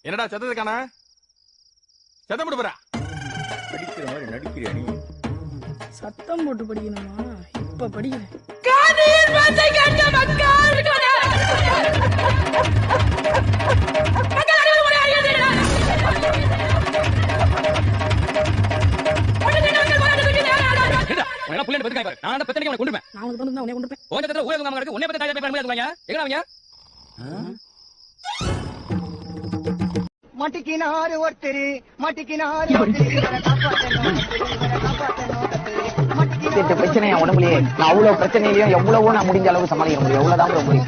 என்னடா சத்தத்துக்கான சத்தம் போட்டு போறா. படிக்கிற மாதிரி நடிக்கிறியா நீ? சத்தம் போட்டு படிக்கணுமா? இப்ப படிக்கிறேன். மட்டிக்கினாரு ஒருத்தரு மட்டிக்கினாரு பிரச்சனை என் உடம்புலயே நான் அவ்வளவு பிரச்சனையிலயும் எவ்வளவோ நான் முடிஞ்ச அளவுக்கு சமாளிக்க முடியும். எவ்வளவுதான் முடியும்.